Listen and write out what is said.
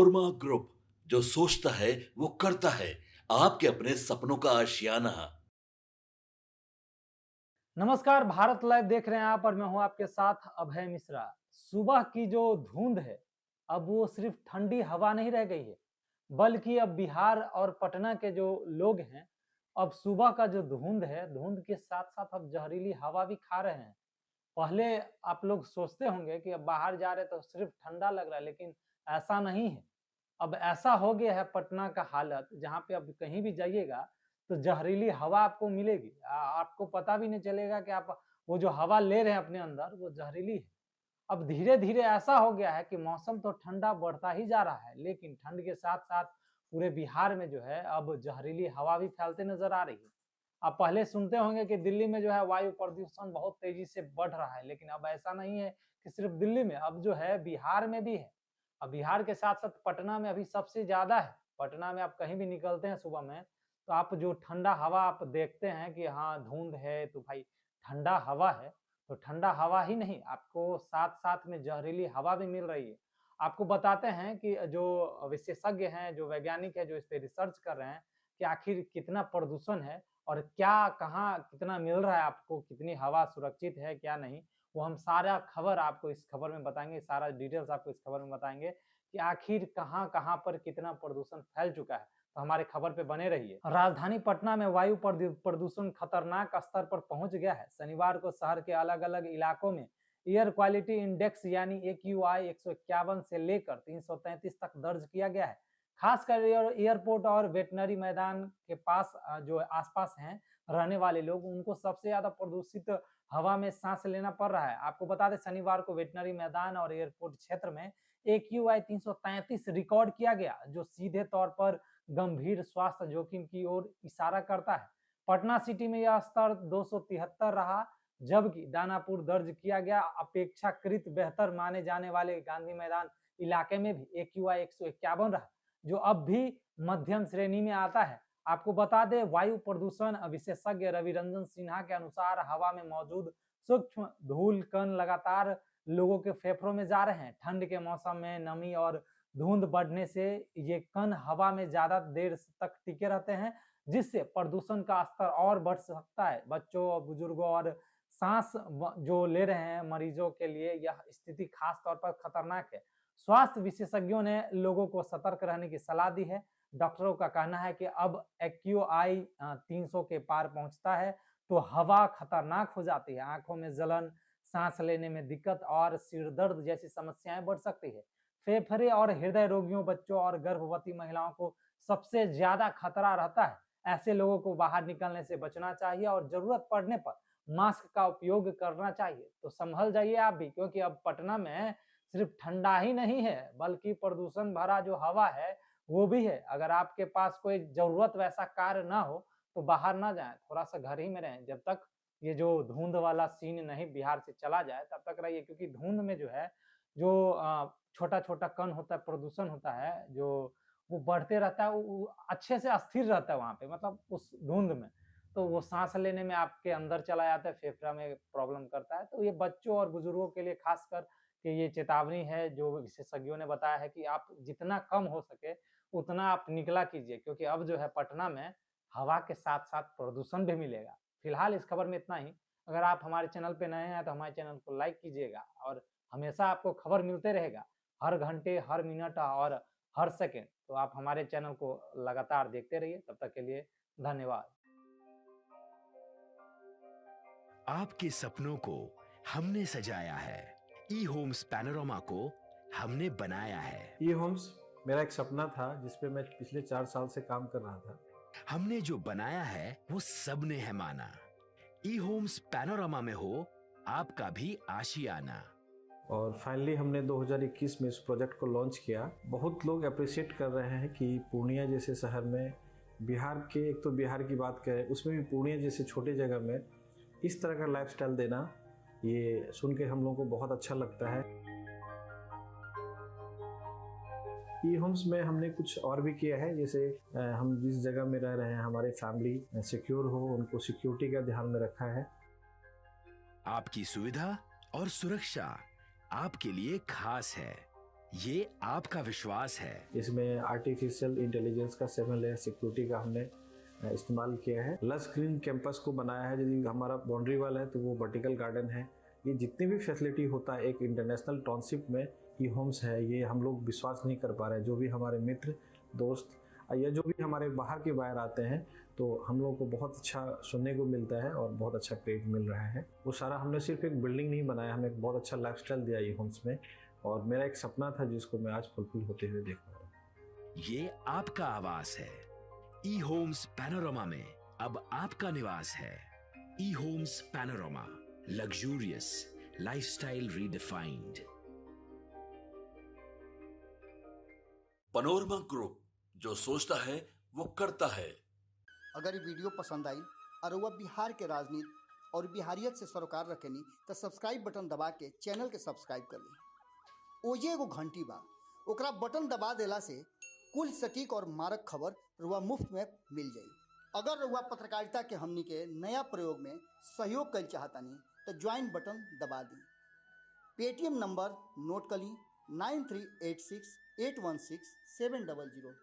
Korma group, जो सोचता है वो करता है। आपके अपने सपनों का आशियाना। नमस्कार, भारत लाइव देख रहे हैं आप और मैं हूं आपके साथ अभय मिश्रा। सुबह की जो धुंध है, अब वो सिर्फ ठंडी हवा नहीं रह गई है, बल्कि अब बिहार और पटना के जो लोग हैं, अब सुबह का जो धुंध है, धुंध के साथ-साथ अब जहरीली हवा भी खा रहे हैं। पहले आप लोग सोचते होंगे कि अब बाहर जा रहे तो सिर्फ ठंडा लग रहा है, लेकिन ऐसा नहीं है। अब ऐसा हो गया है पटना का हालत, जहाँ पे अब कहीं भी जाइएगा तो जहरीली हवा आपको मिलेगी। आपको पता भी नहीं चलेगा कि आप वो जो हवा ले रहे हैं अपने अंदर वो जहरीली है। अब धीरे-धीरे ऐसा हो गया है कि मौसम तो ठंडा बढ़ता ही जा रहा है, लेकिन ठंड के साथ-साथ पूरे बिहार में जो है अब जहरीली हवा भी फैलते नज़र आ रही है। आप पहले सुनते होंगे कि दिल्ली में जो है वायु प्रदूषण बहुत तेज़ी से बढ़ रहा है, लेकिन अब ऐसा नहीं है कि सिर्फ दिल्ली में, अब जो है बिहार में भी है। अब बिहार के साथ-साथ पटना में अभी सबसे ज़्यादा है। पटना में आप कहीं भी निकलते हैं सुबह में, तो आप जो ठंडा हवा आप देखते हैं कि हाँ, धुंध है तो भाई ठंडा हवा है। तो ठंडा हवा ही नहीं, आपको साथ-साथ में जहरीली हवा भी मिल रही है। आपको बताते हैं कि जो विशेषज्ञ हैं, जो वैज्ञानिक हैं, जो इस पे रिसर्च कर रहे हैं कि आखिर कितना प्रदूषण है और क्या, कहाँ, कितना मिल रहा है आपको, कितनी हवा सुरक्षित है, क्या नहीं। वो हम सारा खबर आपको इस खबर में बताएँगे, सारा डिटेल्स आपको इस खबर में बताएँगे कि आखिर कहाँ-कहाँ पर कितना प्रदूषण फैल चुका है। तो हमारे खबर पे बने रहिए। राजधानी पटना में वायु प्रदूषण खतरनाक स्तर पर पहुंच गया है। शनिवार को शहर के अलग-अलग इलाकों में एयर क्वालिटी इंडेक्स यानी एक्यूआई 151 से लेकर 333 तक दर्ज किया गया है। खासकर एयरपोर्ट और वेटनरी मैदान के पास जो आसपास हैं रहने वाले लोग, उनको सबसे ज्यादा प्रदूषित हवा में सांस लेना पड़ रहा है। आपको बता दें, शनिवार को वेटनरी मैदान और एयरपोर्ट क्षेत्र में एक्यूआई 333 रिकॉर्ड किया गया, जो सीधे तौर पर गंभीर स्वास्थ्य जोखिम की ओर इशारा करता है। पटना सिटी में यह स्तर 273 रहा, जबकि दानापुर दर्ज किया गया। अपेक्षाकृत बेहतर माने जाने वाले गांधी मैदान इलाके में भी एक्यूआई 151 रहा, जो अब भी मध्यम श्रेणी में आता है। आपको बता दें, वायु प्रदूषण विशेषज्ञ रवि रंजन सिन्हा के अनुसार हवा में मौजूद सूक्ष्म धूल कण लगातार लोगों के फेफड़ों में जा रहे हैं। ठंड के मौसम में नमी और धुंध बढ़ने से ये कण हवा में ज्यादा देर तक टिके रहते हैं, जिससे प्रदूषण का स्तर और बढ़ सकता है। बच्चों, बुजुर्गों और सांस जो ले रहे हैं मरीजों के लिए यह स्थिति खास तौर पर खतरनाक है। स्वास्थ्य विशेषज्ञों ने लोगों को सतर्क रहने की सलाह दी है। डॉक्टरों का कहना है कि अब एक्यूआई 300 के पार पहुंचता है तो हवा खतरनाक हो जाती है। आंखों में जलन, सांस लेने में दिक्कत और सिर दर्द जैसी समस्याएं बढ़ सकती है। फेफड़े और हृदय रोगियों, बच्चों और गर्भवती महिलाओं को सबसे ज्यादा खतरा रहता है। ऐसे लोगों को बाहर निकलने से बचना चाहिए और जरूरत पड़ने पर मास्क का उपयोग करना चाहिए। तो संभल जाइए आप भी, क्योंकि अब पटना में सिर्फ ठंडा ही नहीं है, बल्कि प्रदूषण भरा जो हवा है वो भी है। अगर आपके पास कोई जरूरत वैसा कार्य ना हो तो बाहर ना जाएं, थोड़ा सा घर ही में रहें। जब तक ये जो धुंध वाला सीन नहीं बिहार से चला जाए तब तक रहिए, क्योंकि धुंध में जो है, जो छोटा-छोटा कण होता है, प्रदूषण होता है, जो वो बढ़ते रहता है, वो अच्छे से अस्थिर रहता है वहाँ पे, मतलब उस धुंध में। तो वो साँस लेने में आपके अंदर चला जाता है, फेफड़ा में प्रॉब्लम करता है। तो ये बच्चों और बुजुर्गों के लिए खासकर कि ये चेतावनी है, जो विशेषज्ञों ने बताया है कि आप जितना कम हो सके उतना आप निकला कीजिए, क्योंकि अब जो है पटना में हवा के साथ-साथ प्रदूषण भी मिलेगा। फिलहाल इस खबर में इतना ही। अगर आप हमारे चैनल पे नए हैं तो हमारे चैनल को लाइक कीजिएगा और हमेशा आपको खबर मिलते रहेगा, हर घंटे, हर मिनट और हर सेकंड। तो आप हमारे चैनल को लगातार देखते रहिए। तब तक के लिए धन्यवाद। आपके सपनों को हमने सजाया है। ई होम्स पैनोरामा को हमने बनाया है। ई होम्स मेरा एक सपना था, जिसपे मैं पिछले 4 साल से काम कर रहा था। हमने जो बनाया है वो सबने है माना। ई होम्स पैनोरामा में हो आपका भी आशियाना। और फाइनली हमने 2021 में इस प्रोजेक्ट को लॉन्च किया। बहुत लोग अप्रिशिएट कर रहे हैं कि पूर्णिया जैसे शहर में, बिहार के, एक तो बिहार की बात करें उसमें भी पूर्णिया जैसे छोटे जगह में इस तरह का लाइफस्टाइल देना, ये सुन के हम लोगों को बहुत अच्छा लगता है। ई होम्स में हमने कुछ और भी किया है, जैसे हम जिस जगह में रह रहे हैं हमारे फैमिली सिक्योर हो, उनको सिक्योरिटी का ध्यान में रखा है। आपकी सुविधा और सुरक्षा आपके लिए खास है। ये आपका विश्वास है। इसमें आर्टिफिशियल इंटेलिजेंस का 7 लेयर सिक्योरिटी का हमने इस्तेमाल किया है। लस ग्रीन कैंपस को बनाया है। यदि हमारा बाउंड्री वाल है तो वो वर्टिकल गार्डन है। ये जितनी भी फैसिलिटी होता है एक इंटरनेशनल टाउनशिप में, ई होम्स है, ये हम लोग विश्वास नहीं कर पा रहे हैं। जो भी हमारे मित्र दोस्त या जो भी हमारे बाहर के बाहर आते हैं तो हम लोगों को बहुत अच्छा सुनने को मिलता है और बहुत अच्छा क्रेडिट मिल रहा है। वो सारा हमने सिर्फ एक बिल्डिंग नहीं बनाया, हमें एक बहुत अच्छा लाइफस्टाइल दिया ई होम्स में, और मेरा एक सपना था जिसको मैं आज फुलफिल होते हुए देख पा रहा हूँ। ये आपका आवास है। ई होम्स पैनोरामा में अब आपका निवास है। E homes panorama, luxurious lifestyle redefined. Panorama group, जो सोचता है वो करता है। अगर ये वीडियो पसंद आई और वह बिहार के राजनीति और बिहारियत से सरोकार रखेनी तो सब्सक्राइब बटन दबा के चैनल के सब्सक्राइब कर ली। ओजे एगो घंटी बा, ओकरा बटन दबा देला से कुल सटीक और मारक खबर रुआ मुफ्त में मिल जाई। अगर रुआ पत्रकारिता के हमनी के नया प्रयोग में सहयोग कर चाहतानी तो ज्वाइन बटन दबा दी। पेटीएम नंबर नोट कर ली 9386816700।